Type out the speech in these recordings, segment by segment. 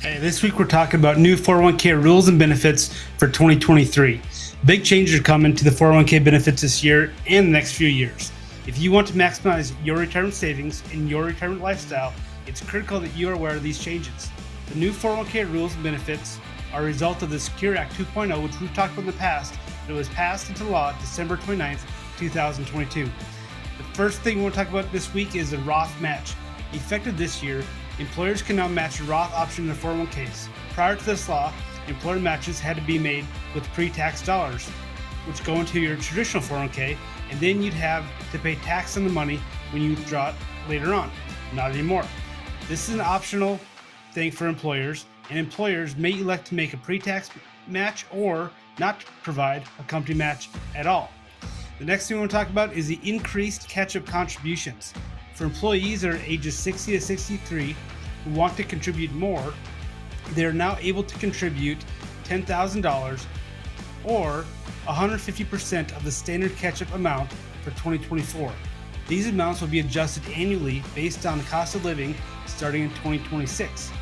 Hey, this week we're talking about new 401k rules and benefits for 2023. Big changes are coming to the 401k benefits this year and the next few years. If you want to maximize your retirement savings and your retirement lifestyle, it's critical that you are aware of these changes. The new 401k rules and benefits are a result of the Secure Act 2.0, which we've talked about in the past. It was passed into law December 29th, 2022. The first thing we want to talk about this week is the Roth match. Effective this year, employers can now match a Roth option in their 401ks. Prior to this law, employer matches had to be made with pre-tax dollars, which go into your traditional 401k, and then you'd have to pay tax on the money when you withdraw it later on. Not anymore. This is an optional thing for employers, and employers may elect to make a pre-tax match or not provide a company match at all. The next thing we want to talk about is the increased catch-up contributions. For employees that are ages 60 to 63 who want to contribute more, they are now able to contribute $10,000 or 150% of the standard catch-up amount for 2024. These amounts will be adjusted annually based on the cost of living starting in 2026.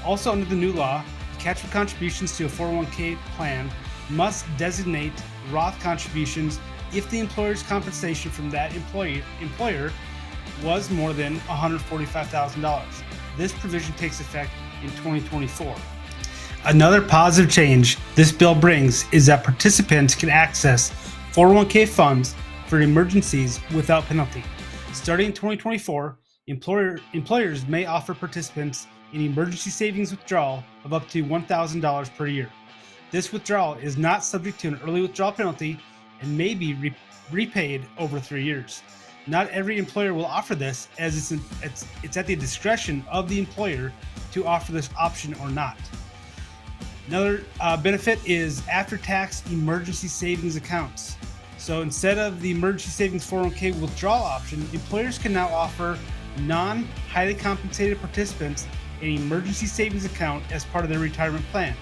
Also under the new law, catch-up contributions to a 401k plan must designate Roth contributions if the employer's compensation from that employer was more than $145,000. This provision takes effect in 2024. Another positive change this bill brings is that participants can access 401k funds for emergencies without penalty. Starting in 2024, employers may offer participants an emergency savings withdrawal of up to $1,000 per year. This withdrawal is not subject to an early withdrawal penalty and may be repaid over 3 years. Not every employer will offer this, as it's at the discretion of the employer to offer this option or not. Another benefit is after-tax emergency savings accounts. So instead of the emergency savings 401k withdrawal option, employers can now offer non-highly compensated participants an emergency savings account as part of their retirement plan.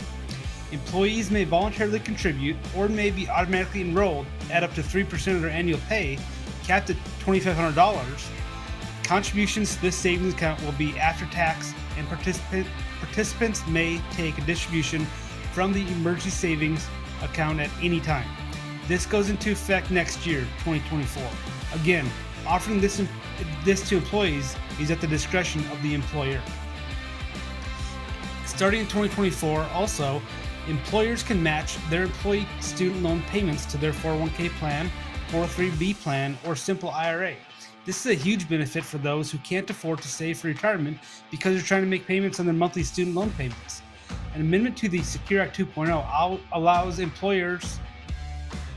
Employees may voluntarily contribute or may be automatically enrolled at up to 3% of their annual pay, capped at $2,500. Contributions to this savings account will be after tax, and participants may take a distribution from the emergency savings account at any time. This goes into effect next year, 2024. Again, offering this to employees is at the discretion of the employer. Starting in 2024, also, employers can match their employee student loan payments to their 401k plan, 403b plan, or simple IRA. This is a huge benefit for those who can't afford to save for retirement because they're trying to make payments on their monthly student loan payments. An amendment to the Secure Act 2.0 allows employers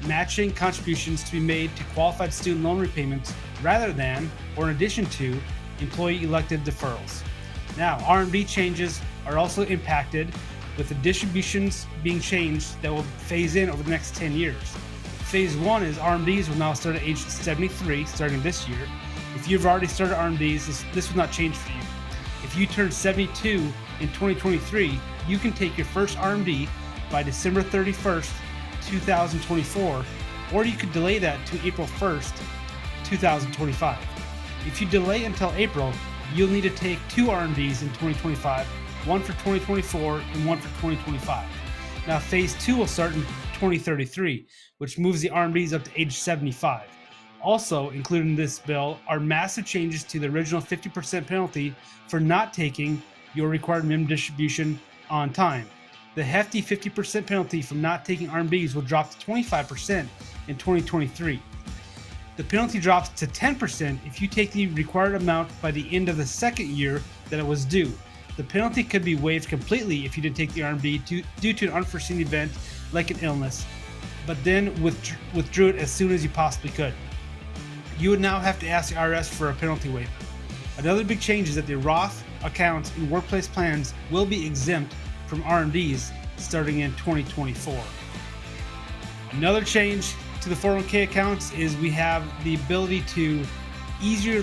matching contributions to be made to qualified student loan repayments rather than, or in addition to, employee elected deferrals. Now, RMD changes are also impacted, with the distributions being changed that will phase in over the next 10 years. Phase 1 is RMDs will now start at age 73, starting this year. If you've already started RMDs, this will not change for you. If you turn 72 in 2023, you can take your first RMD by December 31st, 2024, or you could delay that to April 1st, 2025. If you delay until April, you'll need to take 2 RMDs in 2025, one for 2024 and one for 2025. Now, phase 2 will start in 2033, which moves the RMDs up to age 75. Also included in this bill are massive changes to the original 50% penalty for not taking your required minimum distribution on time. The hefty 50% penalty from not taking RMDs will drop to 25% in 2023. The penalty drops to 10% if you take the required amount by the end of the second year that it was due. The penalty could be waived completely if you didn't take the RMD due to an unforeseen event like an illness, but then withdrew it as soon as you possibly could. You would now have to ask the IRS for a penalty waiver. Another big change is that the Roth accounts in workplace plans will be exempt from RMDs starting in 2024. Another change to the 401k accounts is we have the ability to easier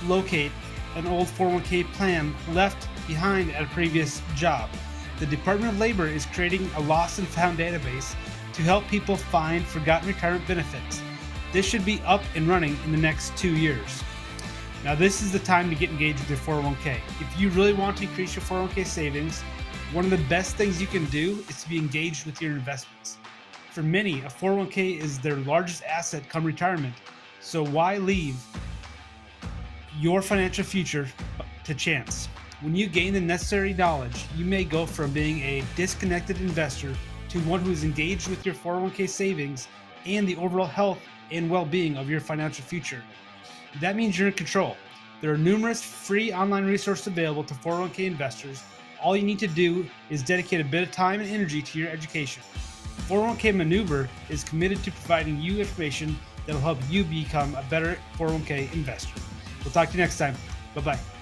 locate an old 401k plan left behind at a previous job. The Department of Labor is creating a lost and found database to help people find forgotten retirement benefits. This should be up and running in the next 2 years. Now, this is the time to get engaged with your 401k. If you really want to increase your 401k savings, One of the best things you can do is to be engaged with your investments. For many, a 401k is their largest asset come retirement. So why leave your financial future to chance? When you gain the necessary knowledge, you may go from being a disconnected investor to one who is engaged with your 401k savings and the overall health and well-being of your financial future. That means you're in control. There are numerous free online resources available to 401k investors. All you need to do is dedicate a bit of time and energy to your education. 401k Maneuver is committed to providing you information that will help you become a better 401k investor. We'll talk to you next time. Bye-bye.